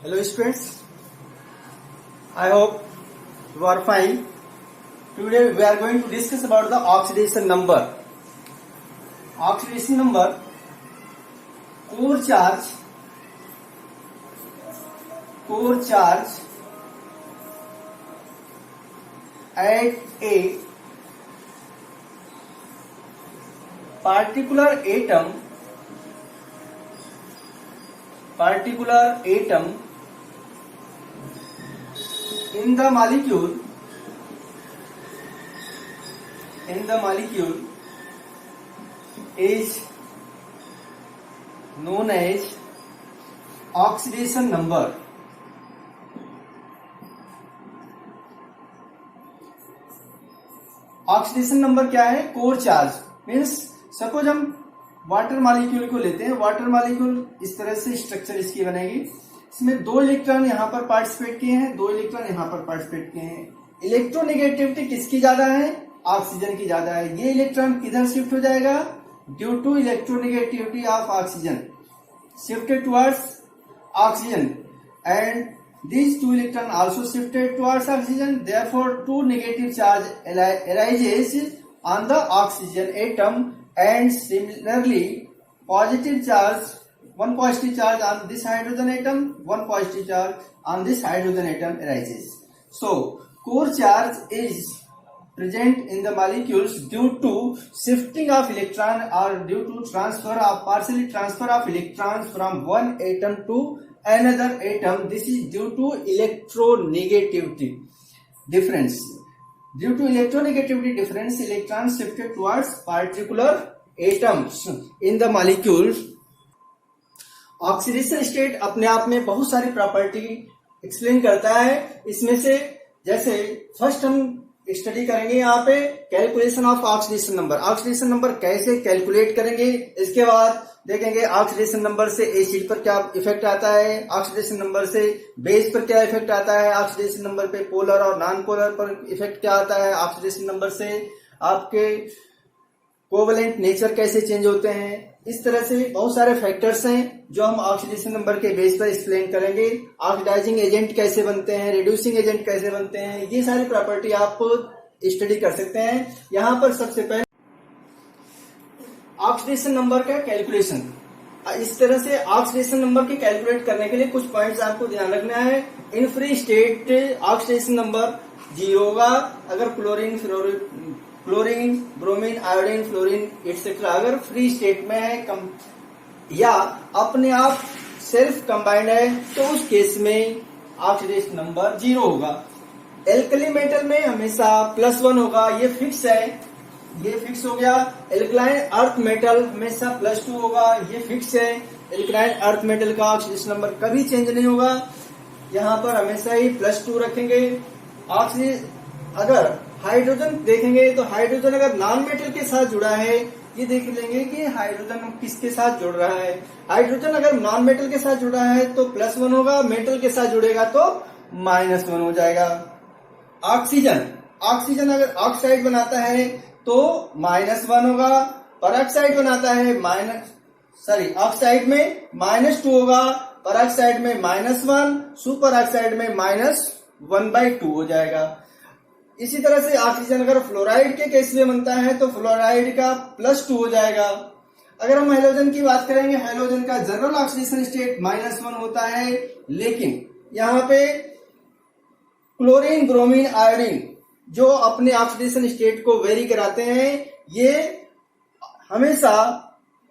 Hello students, I hope you are fine. Today we are going to discuss about the oxidation number. Oxidation number, core charge at a particular atom in the molecule is known as oxidation number. Oxidation number क्या है? Core charge means suppose हम water molecule को लेते हैं. Water molecule इस तरह से structure इसकी बनेगी. इसमें 2 इलेक्ट्रॉन यहां पर पार्टिसिपेट किए हैं, 2 इलेक्ट्रॉन यहां पर पार्टिसिपेट किए हैं. इलेक्ट्रोनेगेटिविटी किसकी ज्यादा है? ऑक्सीजन की ज्यादा है. ये इलेक्ट्रॉन किधर शिफ्ट हो जाएगा? Due to electronegativity of oxygen shifted towards oxygen and these 2 electrons also shifted towards oxygen. Therefore 2 negative charge arises on the oxygen atom and similarly positive charge, 1 positive charge on this hydrogen atom, 1 positive charge on this hydrogen atom arises. So core charge is present in the molecules due to shifting of electron or due to partially transfer of electrons from one atom to another atom. This is due to electronegativity difference. Due to electronegativity difference, electrons shifted towards particular atoms in the molecule. Oxidation state अपने आप में बहुत सारी property explain करता है. इसमें से जैसे फर्स्ट हम स्टडी करेंगे यहाँ पे calculation of oxidation number. Oxidation number कैसे कैलकुलेट करेंगे, इसके बाद देखेंगे ऑक्सीडेशन नंबर से एसिड पर क्या इफेक्ट आता है, ऑक्सीडेशन नंबर से बेस पर क्या इफेक्ट आता है, ऑक्सीडेशन नंबर पे पोलर और नॉन पोलर पर इफेक्ट क्या आता है, ऑक्सीडेशन नंबर से आपके कोवलेंट नेचर कैसे चेंज होते हैं. इस तरह से बहुत सारे फैक्टर्स हैं जो हम ऑक्सीडेशन नंबर के बेस पर एक्सप्लेन करेंगे. ऑक्सीडाइजिंग एजेंट कैसे बनते हैं, रिड्यूसिंग एजेंट कैसे बनते हैं, ये सारी प्रॉपर्टी आप स्टडी कर सकते हैं. यहाँ पर सबसे पहले ऑक्सीडेशन नंबर का कैलकुलेशन. इस तरह से ऑक्सीडेशन नंबर के कैलकुलेट करने के लिए कुछ पॉइंट्स आपको ध्यान रखना है. In free state oxidation number 0 होगा. अगर chlorine, bromine, iodine, fluorine etcetera अगर फ्री स्टेट में है या अपने आप सेल्फ कंबाइंड है तो उस केस में ऑक्सीडेशन नंबर 0 होगा. एल्कली मेटल में हमेशा +1 होगा, ये फिक्स है, ये फिक्स हो गया. एल्कलाइन अर्थ मेटल हमेशा +2 होगा, ये फिक्स है. एल्कलाइन अर्थ मेटल का ऑक्सीडेशन नंबर कभी चेंज नहीं होगा, यहाँ पर हमेशा ही +2 रखेंगे. अगर हाइड्रोजन देखेंगे तो हाइड्रोजन अगर नॉन मेटल के साथ जुड़ा है, ये देख लेंगे कि हाइड्रोजन किसके साथ जुड़ रहा है. हाइड्रोजन अगर नॉन मेटल के साथ जुड़ा है तो +1 होगा, मेटल के साथ जुड़ेगा तो -1 हो जाएगा. ऑक्सीजन अगर ऑक्साइड बनाता है तो -1 होगा. परऑक्साइड बनाता है ऑक्साइड में -2 होगा, परऑक्साइड में -1, सुपर ऑक्साइड में -1/2 हो जाएगा. इसी तरह से ऑक्सीजन अगर फ्लोराइड के केस में बनता है तो फ्लोराइड का +2 हो जाएगा. अगर हम हेलोजन की बात करेंगे, हेलोजन का जनरल ऑक्सीडेशन स्टेट -1 होता है, लेकिन यहाँ पे क्लोरीन, ब्रोमीन, आयोडीन जो अपने ऑक्सीडेशन स्टेट को वेरी कराते हैं, ये हमेशा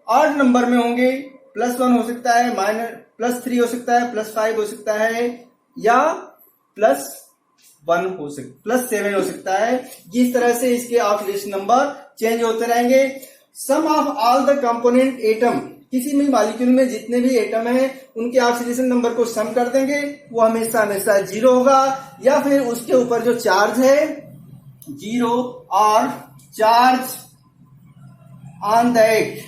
ऑड नंबर में होंगे. +1 हो सकता है, +3 हो सकता है, +5 हो सकता है या +7 हो सकता है. जिस तरह से इसके ऑक्सीडेशन नंबर चेंज होते रहेंगे. Sum of all the component atom, किसी भी मॉलिक्यूल में जितने भी एटम हैं उनके ऑक्सीडेशन नंबर को सम कर देंगे, वो हमेशा 0 होगा. या फिर उसके ऊपर जो चार्ज है 0 और चार्ज ऑन दैट,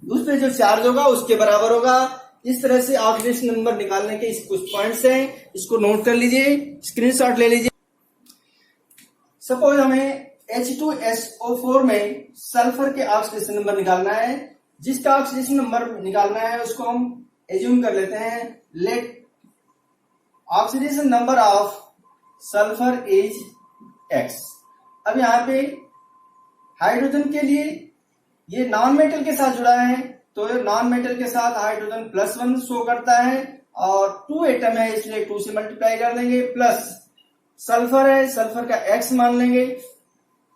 उस पर जो चार्ज होगा उसके बराबर होगा. इस तरह से ऑक्सीडेशन नंबर निकालने के कुछ पॉइंट्स हैं, इसको नोट कर लीजिए, स्क्रीनशॉट ले लीजिए. सपोज हमें H2SO4 में सल्फर के ऑक्सीडेशन नंबर निकालना है. जिसका ऑक्सीडेशन नंबर निकालना है उसको हम एज्यूम कर लेते हैं, let oxidation number of sulphur is X. अब यहाँ पे हाइड्रोजन के लिए ये नॉन मेटल के साथ जुड़ा है, तो नॉन मेटल के साथ हाइड्रोजन +1 शो करता है, और 2 एटम है इसलिए 2 से मल्टीप्लाई कर देंगे, प्लस सल्फर है, सल्फर का x मान लेंगे।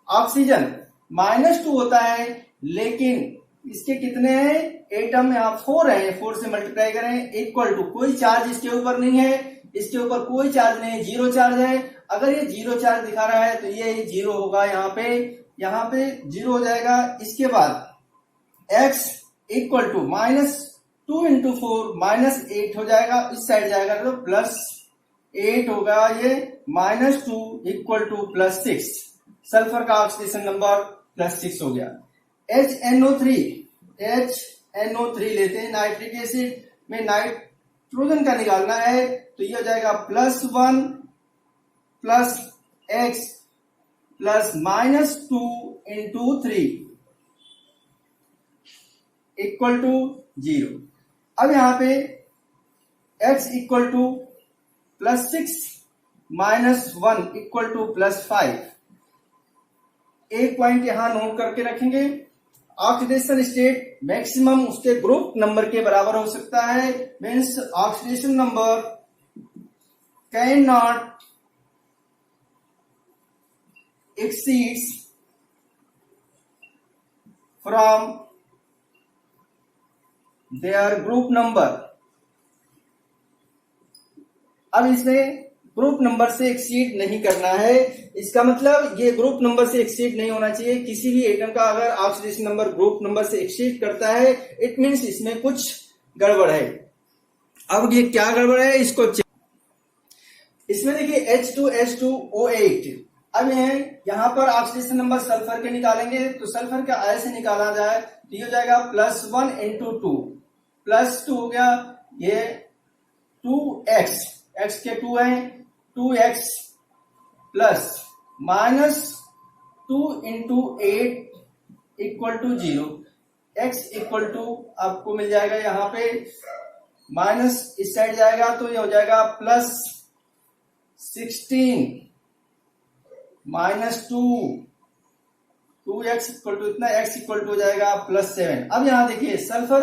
ऑक्सीजन -2 होता है, लेकिन इसके कितने हैं एटम, यहाँ 4 है, 4 से मल्टीप्लाई करें, इक्वल टू कोई चार्ज इसके ऊपर नहीं है, इसके ऊपर कोई चार्ज नहीं है, 0 चार्ज है। अगर ये 0 चार्ज दिखा रहा है तो ये 0 होगा, यहाँ पे 0 हो जाएगा। इसके बाद x इक्वल टू -2 इंटू 4 -8 हो जाएगा, इस साइड जाएगा तो +8 होगा, ये -2 इक्वल टू +6, सल्फर का ऑक्सीडेशन नंबर +6 हो गया। HNO3 लेते हैं, नाइट्रिक एसिड में नाइट्रोजन का निकालना है, तो ये हो जाएगा +1 plus x plus -2 into 3 equal to 0। अब यहां पे x equal to +6 -1 equal to +5। एक पॉइंट यहां नोट करके रखेंगे, ऑक्सीडेशन स्टेट मैक्सिमम उसके ग्रुप नंबर के बराबर हो सकता है, means oxidation number can not exceeds from their group number। अब इसमें ग्रुप नंबर से एक्सीड नहीं करना है, इसका मतलब ये ग्रुप नंबर से एक्सीड नहीं होना चाहिए। किसी भी एटम का अगर ऑक्सीडेशन नंबर ग्रुप नंबर से एक्सीड करता है, इट मीन्स इसमें कुछ गड़बड़ है। अब ये क्या गड़बड़ है इसको इसमें देखिए H2S2O8। अब यहाँ पर ऑक्सीडेशन नंबर सल्फर के निकालेंगे, तो सल्फर का ऐसे निकाला जाए तो ये हो जाएगा +1 इंटू 2 +2 हो गया, ये 2x, x के 2 है, 2x plus -2 into 8 equal to 0। x equal to आपको मिल जाएगा, यहाँ पे माइनस इस साइड जाएगा तो ये हो जाएगा +16 -2 इक्वल टू इतना, x इक्वल टू हो जाएगा +7। अब यहाँ देखिए सल्फर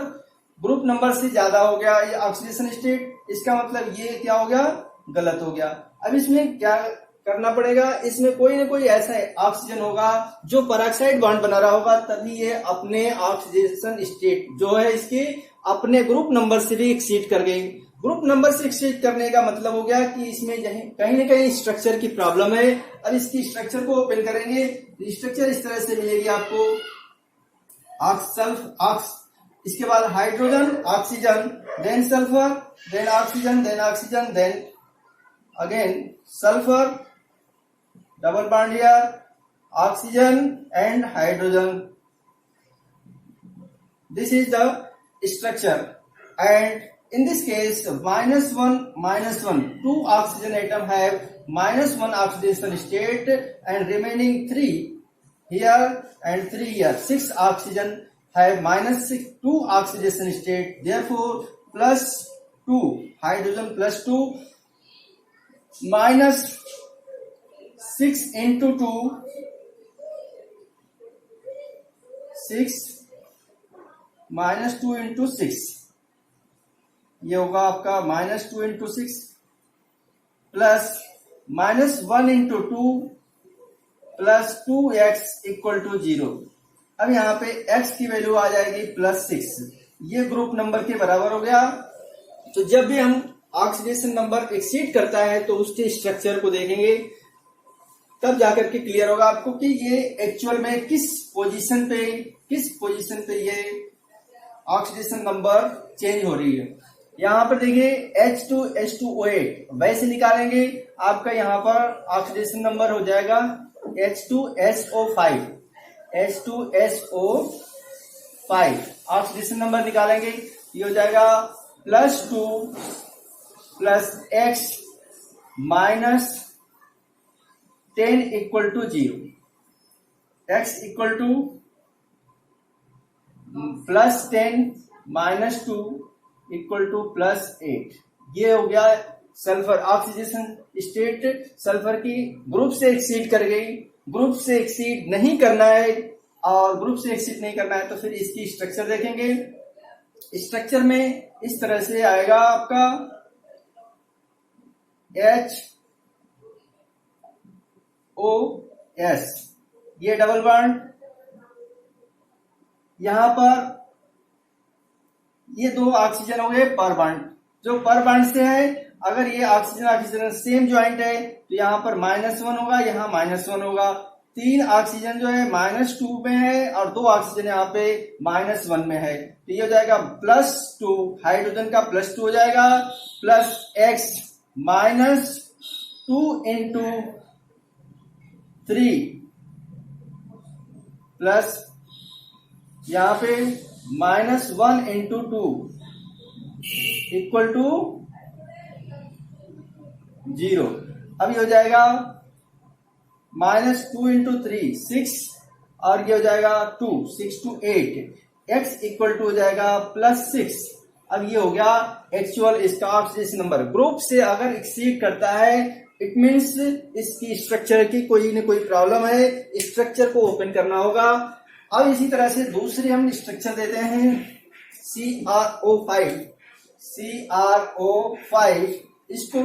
ग्रुप नंबर से ज्यादा हो गया ये ऑक्सीडेशन स्टेट, इसका मतलब ये क्या हो गया, गलत हो गया। अब इसमें क्या करना पड़ेगा, इसमें कोई ना कोई ऐसा ऑक्सीजन होगा जो पेरोक्साइड बॉन्ड बना रहा होगा, तभी ये अपने ऑक्सीडेशन स्टेट जो है इसके अपने ग्रुप नंबर से भी एक्सीड कर गई। ग्रुप नंबर से एक्सीड करने का मतलब हो गया कि इसमें कहीं ना कहीं स्ट्रक्चर की प्रॉब्लम है। अब इसकी स्ट्रक्चर को ओपन करेंगे, स्ट्रक्चर इस तरह से मिलेगी आपको, इसके बाद hydrogen, oxygen, then sulphur, then oxygen, then oxygen, then again sulphur, double bond here, oxygen and hydrogen. This is the structure, and in this case -1, 2 oxygen atom have -1 oxidation state and remaining 3 here and 3 here, 6 oxygen have -2 oxidation state, therefore +2 hydrogen +2 -6 into 2 6 -2 into 6, ये होगा आपका -2 into 6 plus -1 into 2 plus 2x equal to 0। अब यहाँ पे x की value आ जाएगी +6, ये group number के बराबर हो गया। तो जब भी हम ऑक्सीडेशन नंबर एक्सीड करता है तो उसके स्ट्रक्चर को देखेंगे, तब जाकर के क्लियर होगा आपको कि ये एक्चुअल में किस पोजीशन पे ये ऑक्सीडेशन नंबर चेंज हो रही है। यहाँ पर देखिए H2S2O8 वैसे निकालेंगे, आपका यहाँ पर ऑक्सीडेशन नंबर हो जाएगा H2SO5। ऑक्सीडेशन नंबर निकालेंगे, ये हो जाएगा +2 plus x -10 equal to 0। x equal to +10 -2 equal to +8। ये हो गया सल्फर ऑक्सीडेशन स्टेट। सल्फर की ग्रुप से एक्सीड कर गई, ग्रुप से एक्सीड नहीं करना है, और ग्रुप से एक्सीड नहीं करना है तो फिर इसकी स्ट्रक्चर देखेंगे। स्ट्रक्चर में इस तरह से आएगा आपका HOS, ये डबल बॉन्ड, यहां पर ये 2 ऑक्सीजन हो गए पर बॉन्ड। जो पर बॉन्ड से है, अगर ये ऑक्सीजन ऑक्सीजन सेम ज्वाइंट है तो यहाँ पर -1 होगा, यहाँ -1 होगा। 3 ऑक्सीजन जो है -2 में है और 2 ऑक्सीजन यहाँ पे -1 में है, तो ये हो जाएगा +2, हाइड्रोजन का +2 हो जाएगा, +X -2 × 3 प्लस यहाँ पे -1 × 2 इक्वल टू 0। अब ये हो जाएगा -2 × 3 6, और ये हो जाएगा 2, 6 to 8, x इक्वल टू हो जाएगा +6। अब ये हो गया एक्चुअल इसका ऑक्सीडेशन नंबर। ग्रुप से अगर एक्सीड करता है इट मीन्स इसकी स्ट्रक्चर की कोई न कोई प्रॉब्लम है, स्ट्रक्चर को ओपन करना होगा। अब इसी तरह से दूसरी हम स्ट्रक्चर देते हैं CrO5। CrO5 इसको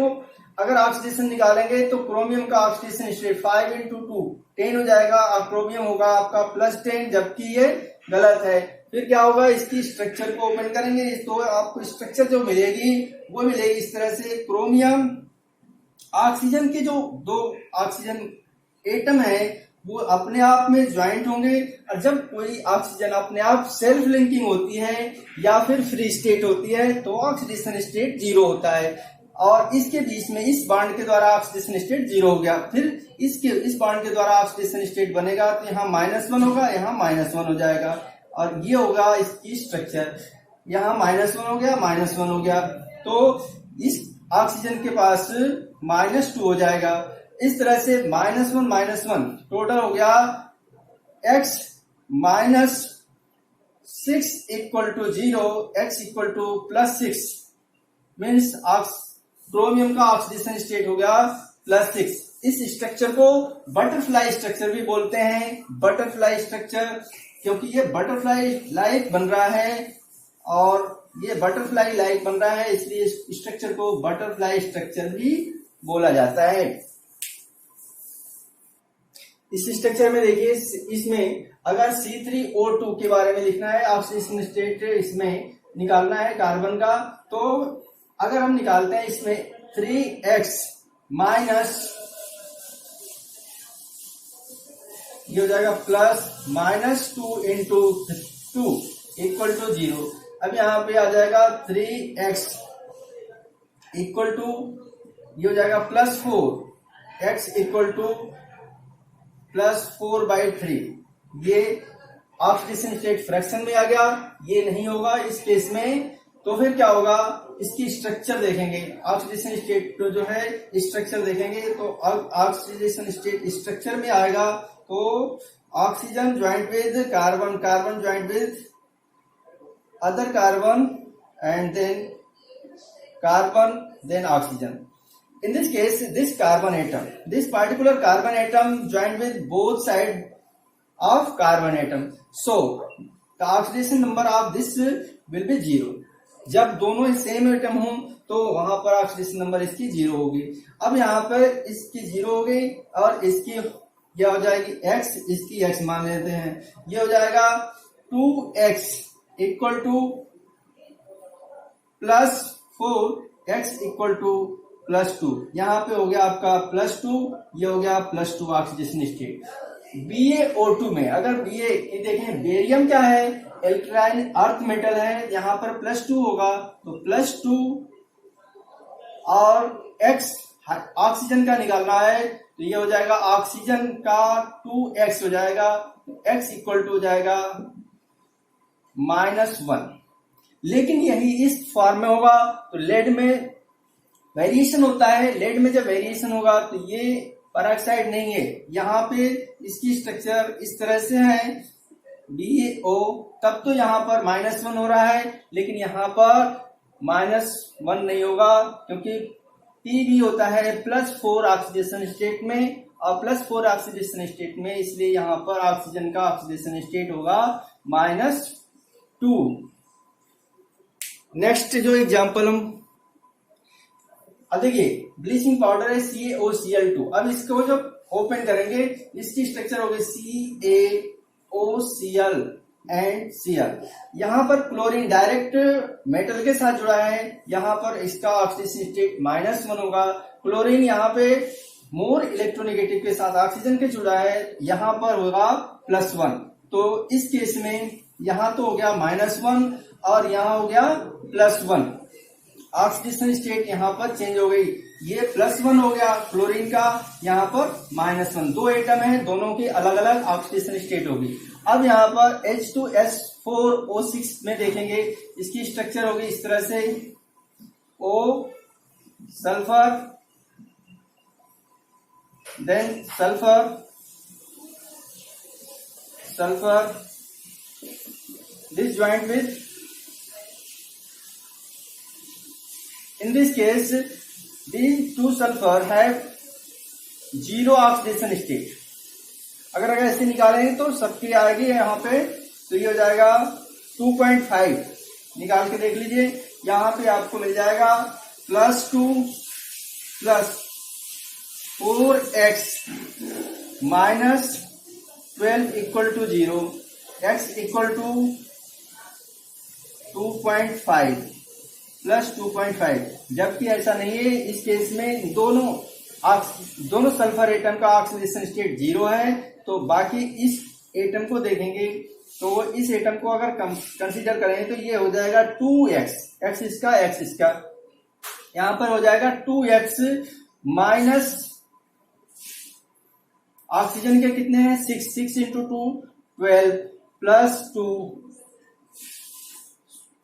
अगर ऑक्सीडेशन निकालेंगे तो क्रोमियम का ऑक्सीडेशन स्टेट 5 × 2 10 हो जाएगा, और क्रोमियम होगा आपका +10, जबकि ये गलत है। फिर क्या होगा, इसकी स्ट्रक्चर को ओपन करेंगे तो आपको स्ट्रक्चर जो मिलेगी वो मिलेगी इस तरह से। क्रोमियम ऑक्सीजन के जो 2 ऑक्सीजन एटम है वो अपने आप में ज्वाइंट होंगे, और जब कोई ऑक्सीजन अपने आप सेल्फ लिंकिंग होती है या फिर फ्री स्टेट होती है तो ऑक्सीडेशन स्टेट 0 होता है, और इसके बीच में इस बॉन्ड के द्वारा ऑक्सीडेशन स्टेट 0 हो गया। फिर इस बॉन्ड के द्वारा ऑक्सीडेशन स्टेट बनेगा तो यहाँ -1 होगा, यहाँ -1 हो जाएगा, और ये होगा इसकी स्ट्रक्चर। यहाँ -1 हो गया, -1 हो गया, तो इस ऑक्सीजन के पास -2 हो जाएगा। इस तरह से -1 टोटल हो गया x -6 equal to 0, x equal to +6 means chromium का ऑक्सीडेशन स्टेट हो गया +6। इस स्ट्रक्चर को बटरफ्लाई स्ट्रक्चर भी बोलते हैं, बटरफ्लाई स्ट्रक्चर, क्योंकि ये बटरफ्लाई लाइक बन रहा है, और ये बटरफ्लाई लाइक बन रहा है इसलिए इस स्ट्रक्चर को बटरफ्लाई स्ट्रक्चर भी बोला जाता है। इस स्ट्रक्चर में देखिए, इसमें अगर C3O2 के बारे में लिखना है, ऑक्सीडेशन स्टेट इसमें निकालना है कार्बन का, तो अगर हम निकालते हैं इसमें 3x माइनस, ये हो जाएगा +-2 × 2 इक्वल टू 0। अब यहाँ पे आ जाएगा 3x इक्वल टू, ये हो जाएगा +4, x इक्वल टू +4/3। ये ऑक्सीडेशन स्टेट फ्रैक्शन में आ गया, ये नहीं होगा इस केस में। तो फिर क्या होगा, इसकी स्ट्रक्चर देखेंगे, ऑक्सीडेशन स्टेट जो है स्ट्रक्चर देखेंगे, तो ऑक्सीडेशन स्टेट स्ट्रक्चर में आएगा तो oxygen joint with carbon, carbon joint with other carbon, and then carbon, then oxygen. In this case, this carbon atom, this particular carbon atom joined with both sides of carbon atom. So, the oxidation number of this will be 0. जब दोनों same atom हों तो वहां पर oxidation number इसकी 0 होगी। अब यहाँ पर इसकी 0 हो गई, और इसकी यह हो जाएगी x, इसकी x मान लेते हैं, ये हो जाएगा 2x equal to +4, x equal to +2। यहाँ पे हो गया आपका +2, ये हो गया +2 ऑक्सीडेशन स्टेट। BaO2 में अगर देखें, बेरियम क्या है, एल्कालाइन अर्थ मेटल है, यहाँ पर +2 होगा तो +2, और x ऑक्सीजन का निकालना है तो ये हो जाएगा ऑक्सीजन का 2x हो जाएगा, x इक्वल टू हो जाएगा -1। लेकिन यही इस फॉर्म में होगा तो लेड में वेरिएशन होता है, लेड में जब वेरिएशन होगा तो ये पेरोक्साइड नहीं है, यहाँ पे इसकी स्ट्रक्चर इस तरह से है BaO, तब तो यहाँ पर -1 हो रहा है, लेकिन यहाँ पर -1 नहीं होगा, क्योंकि पी भी होता है +4 ऑक्सीडेशन स्टेट में और +4 ऑक्सीडेशन स्टेट में, इसलिए यहाँ पर ऑक्सीजन का ऑक्सीडेशन स्टेट होगा -2। नेक्स्ट जो एग्जांपल हम देखिए, ब्लीचिंग पाउडर है CaOCl2। अब इसको जब ओपन करेंगे, इसकी स्ट्रक्चर होगी CaOCl एंड Cl। यहाँ पर क्लोरीन डायरेक्ट मेटल के साथ जुड़ा है, यहाँ पर इसका ऑक्सीडेशन स्टेट -1 होगा। क्लोरीन यहाँ पे मोर इलेक्ट्रोनेगेटिव के साथ ऑक्सीजन के जुड़ा है, यहाँ पर होगा +1। तो इस केस में यहाँ तो हो गया -1 और यहाँ हो गया +1। ऑक्सीडेशन स्टेट यहाँ पर चेंज हो गई, ये +1 हो गया क्लोरीन का, यहाँ पर -1। दो एटम है, दोनों की अलग अलग ऑक्सीडेशन स्टेट होगी। अब यहाँ पर H2S4O6 में देखेंगे, इसकी स्ट्रक्चर होगी इस तरह से, O sulphur, then sulphur, sulphur, this joined with, in this case these two sulfur have 0 oxidation state। अगर ऐसे निकालेंगे तो सबकी आएगी यहाँ पे, तो ये हो जाएगा 2.5। निकाल के देख लीजिए, यहाँ पे आपको मिल जाएगा +2 + 4x -12 = 0, x = 2.5 + 2.5। जबकि ऐसा नहीं है, इस केस में दोनों सल्फर एटम का ऑक्सीडेशन स्टेट 0 है। तो बाकी इस एटम को देखेंगे, तो इस एटम को अगर कंसीडर करें तो ये हो जाएगा 2x, x इसका, यहां पर हो जाएगा 2x माइनस ऑक्सीजन के कितने हैं 6 × 2 12 +2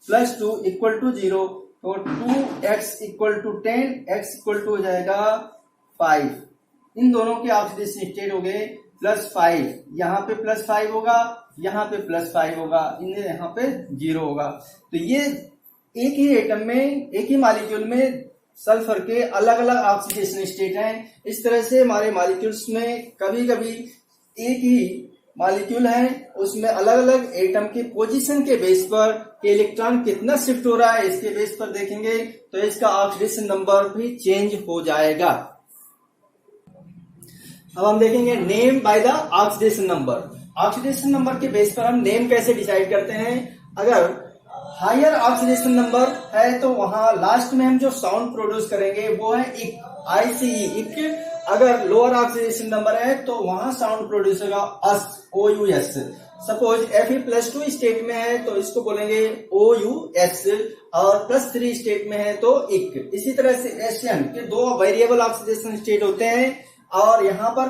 = 0। तो 2x = 10, x = हो जाएगा 5। इन दोनों के ऑक्सीडेशन स्टेट हो गए +5, यहाँ पे +5 होगा, यहाँ पे +5 होगा, इन्हें यहाँ पे 0 होगा। तो ये एक ही एटम में, एक ही मॉलिक्यूल में सल्फर के अलग अलग ऑक्सीडेशन स्टेट हैं। इस तरह से हमारे मॉलिक्यूल्स में कभी कभी एक ही मॉलिक्यूल है, उसमें अलग अलग एटम की पोजीशन के बेस पर कि इलेक्ट्रॉन कितना शिफ्ट हो रहा है, इसके बेस पर देखेंगे तो इसका ऑक्सीडेशन नंबर भी चेंज हो जाएगा। अब हम देखेंगे name by the oxidation number. Oxidation number के बेस पर हम नेम कैसे डिसाइड करते हैं। अगर हायर ऑक्सीडेशन नंबर है तो वहां लास्ट में हम जो साउंड प्रोड्यूस करेंगे वो है इक, ICE इक। अगर लोअर ऑक्सीडेशन नंबर है तो वहां साउंड प्रोड्यूस होगा अस, OUS। सपोज Fe+2 स्टेट में है तो इसको बोलेंगे OUS, और +3 स्टेट में है तो इक। इसी तरह से SN के दो वेरिएबल ऑक्सीडेशन स्टेट होते हैं, और यहाँ पर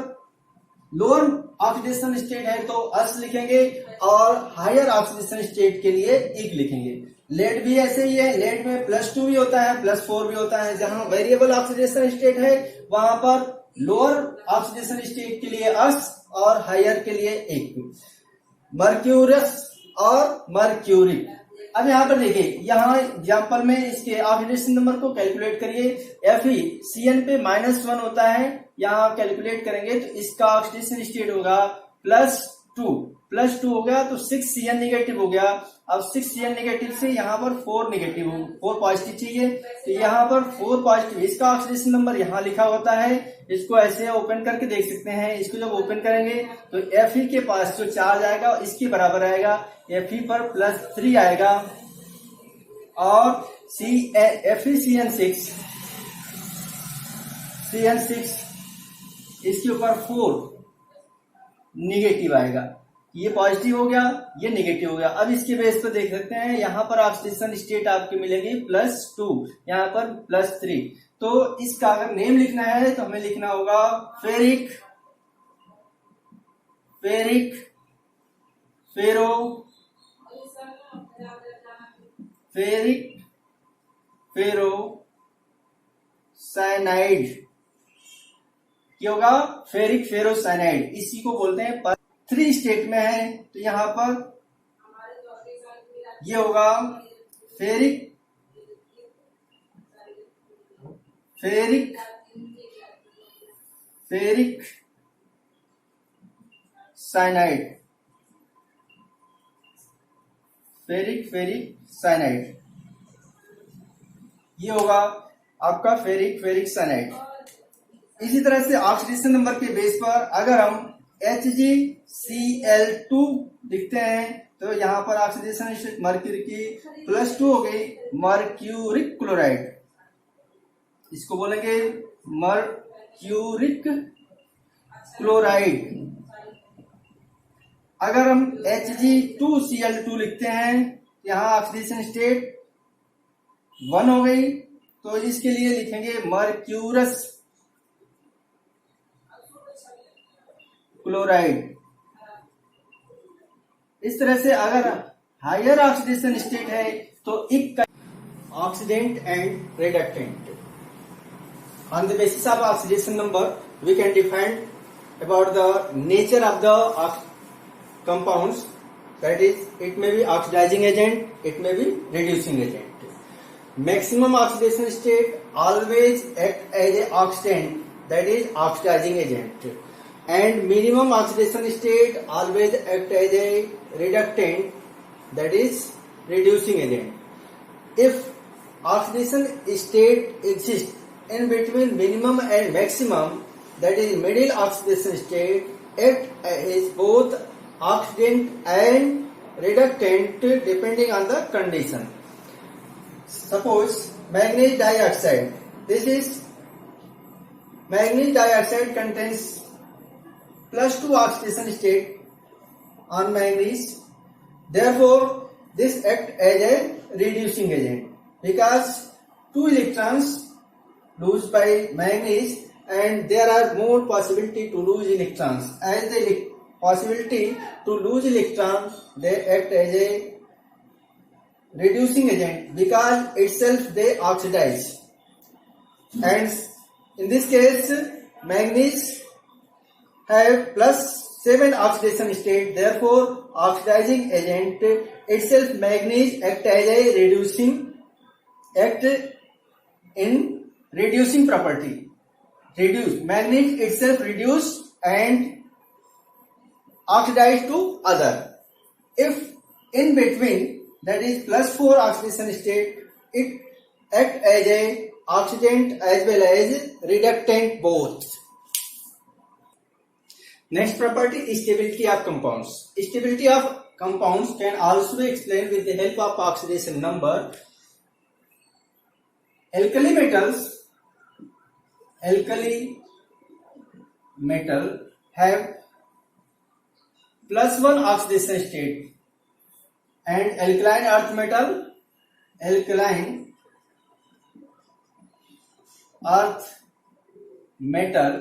लोअर ऑक्सीडेशन स्टेट है तो अस लिखेंगे और हायर ऑक्सीडेशन स्टेट के लिए इक लिखेंगे। लेड भी ऐसे ही है, लेड में +2 भी होता है, +4 भी होता है। जहां वेरिएबल ऑक्सीडेशन स्टेट है वहां पर लोअर ऑक्सीडेशन स्टेट के लिए अस और हायर के लिए इक। मर्क्यूरस और मर्क्यूरिक। अब यहाँ पर देखिए, यहाँ एग्जाम्पल में इसके ऑक्सीडेशन नंबर को कैलकुलेट करिए। FeCN पे -1 होता है, यहाँ कैलकुलेट करेंगे तो इसका ऑक्सीडेशन स्टेट होगा +2 हो गया तो 6CN नेगेटिव हो गया। अब 6CN नेगेटिव से यहाँ पर 4 नेगेटिव, 4 पॉजिटिव चाहिए, तो यहाँ पर 4 पॉजिटिव, इसका ऑक्सीडेशन नंबर यहाँ लिखा होता है। इसको ऐसे ओपन करके देख सकते हैं। इसको जब ओपन करेंगे तो Fe के पास जो चार्ज आएगा इसके बराबर आएगा, Fe पर +3 आएगा, और FeCN6 इसके ऊपर 4 निगेटिव आएगा। ये पॉजिटिव हो गया, ये निगेटिव हो गया। अब इसके बेस पर देख सकते हैं, यहाँ पर ऑक्सीडेशन स्टेट आपकी मिलेगी +2, यहाँ पर +3। तो इसका अगर नेम लिखना है तो हमें लिखना होगा फेरिक, फेरोसाइनाइड। क्या होगा? Ferric ferrocyanide. इसी को बोलते हैं 3 स्टेट में है तो यहाँ पर ये होगा ferric ferric cyanide, ferric cyanide, ये होगा आपका फेरिक साइनाइड। इसी तरह से ऑक्सीडेशन नंबर के बेस पर अगर हम HgCl2 लिखते हैं तो यहाँ पर ऑक्सीडेशन मर्क्यूरी की +2 हो गई मर्क्यूरिक क्लोराइड, इसको बोलेंगे मर्क्यूरिक क्लोराइड। अगर हम Hg2Cl2 लिखते हैं यहाँ ऑक्सीडेशन स्टेट 1 हो गई, तो इसके लिए लिखेंगे मर्क्यूरस क्लोराइड। इस तरह से अगर हायर ऑक्सीडेशन स्टेट है तो एक oxidant and reductant. On the basis of oxidation number we can define about the nature of the compounds, that is it may be oxidizing agent, it may be reducing agent. Maximum oxidation state always act as a oxidant, that is oxidizing agent, and minimum oxidation state always act as a reductant, that is reducing agent. If oxidation state exists in between minimum and maximum, that is middle oxidation state, act as both oxidant and reductant depending on the condition. Suppose manganese dioxide, this is manganese dioxide contains +2 oxidation state on manganese, therefore this act as a reducing agent because 2 electrons lose by manganese and there are more possibility to lose electrons. As the possibility to lose electrons, they act as a reducing agent because itself they oxidize. And in this case, manganese have +7 oxidation state. Therefore, oxidizing agent itself manganese act as a reducing property. Reduce, manganese itself reduce and oxidize to other. If in between, that is +4 oxidation state, it act as a oxidant as well as reductant both. Next property is stability of compounds. Stability of compounds can also be explained with the help of oxidation number. Alkali metal have +1 oxidation state and alkaline earth metal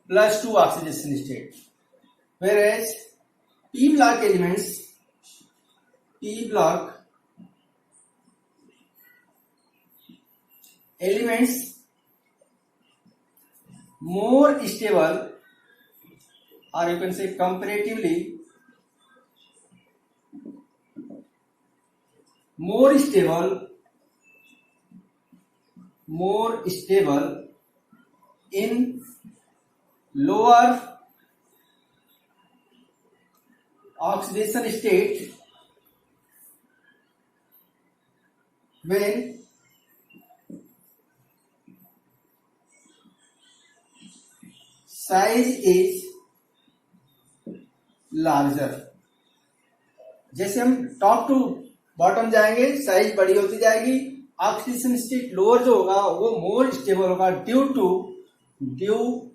+2 oxidation state, whereas p block elements more stable, or you can say comparatively more stable in lower oxidation state when size is larger. जैसे हम top to bottom जाएंगे size बड़ी होती जाएगी, oxidation state lower जो होगा वो more stable होगा due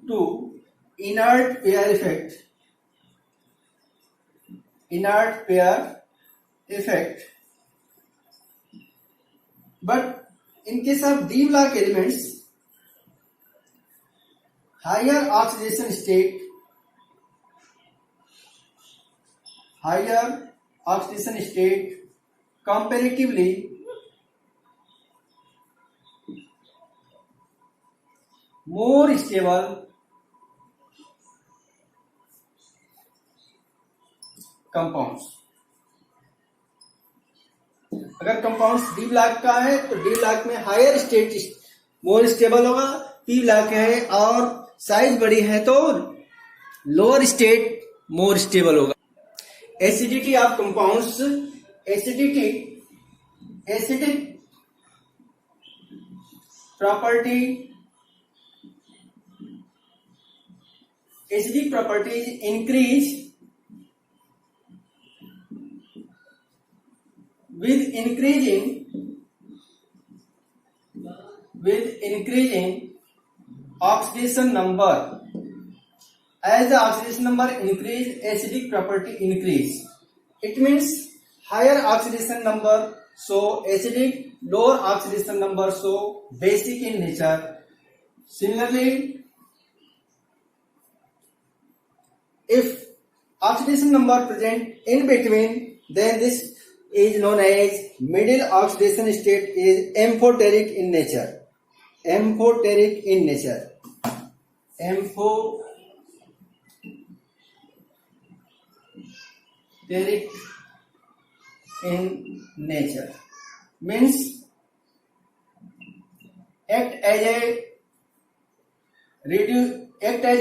to inert pair effect. But in case of D block elements, higher oxidation state comparatively more stable compounds. अगर कंपाउंड्स डी ब्लॉक का है तो डी ब्लॉक में हायर मोर स्टेबल होगा, पी ब्लॉक है और size बड़ी है तो लोअर स्टेट मोर स्टेबल होगा। Acidity of compounds, acidity, acidic property, acidic properties increase with increasing oxidation number. As the oxidation number increase, acidic property increase. It means higher oxidation number so acidic, lower oxidation number so basic in nature. Similarly, if oxidation number present in between, then this is known as middle oxidation state, is amphoteric in nature. Amphoteric in nature. Amphoteric in nature means act as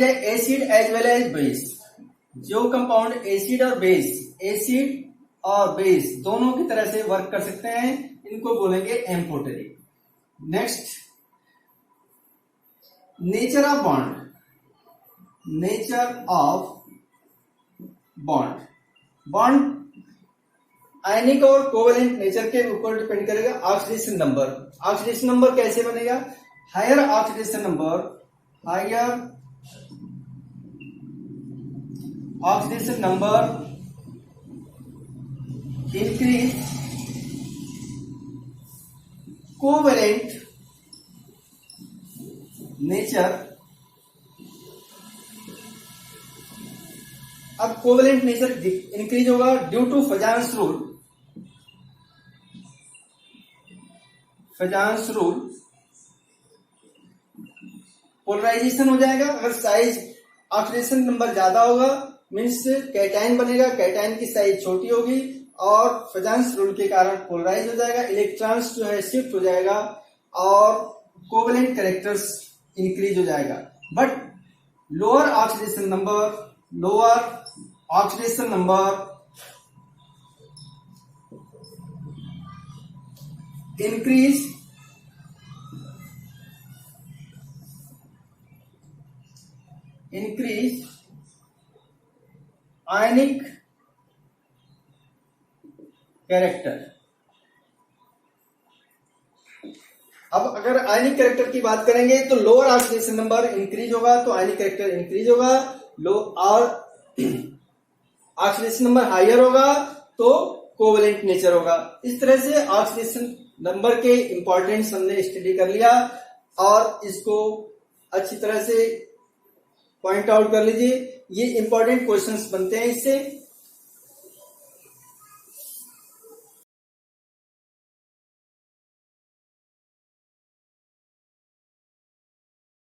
a acid as well as base. जो compound acid और base, acid और base दोनों की तरह से work कर सकते हैं, इनको बोलेंगे amphoteric. Next, nature of bond. Nature of bond, bond ionic और कोवेलेंट नेचर के ऊपर डिपेंड करेगा। ऑक्सीडेशन नंबर, ऑक्सीडेशन नंबर कैसे बनेगा? Higher oxidation number, higher oxidation number increase covalent nature। अब कोवेलेंट नेचर इंक्रीज होगा due to Fajans rule. Fajans rule polarisation हो जाएगा। अगर साइज ऑक्सीडेशन नंबर ज्यादा होगा मीन्स कैटायन बनेगा, कैटायन की साइज छोटी होगी और फजान्स रूल के कारण पोलराइज हो जाएगा, इलेक्ट्रॉन्स जो है शिफ्ट हो जाएगा और कोवेलेंट कैरेक्टर्स इंक्रीज हो जाएगा। But lower oxidation number increase ionic character. अब अगर आयनिक कैरेक्टर की बात करेंगे तो लोअर ऑक्सीडेशन नंबर इंक्रीज होगा तो आयनिक कैरेक्टर इंक्रीज होगा, लो और ऑक्सीडेशन नंबर हायर होगा तो कोवेलेंट नेचर होगा। इस तरह से ऑक्सीडेशन नंबर के इंपॉर्टेंस हमने स्टडी कर लिया और इसको अच्छी तरह से पॉइंट आउट कर लीजिए। ये इंपॉर्टेंट क्वेश्चंस बनते हैं इससे।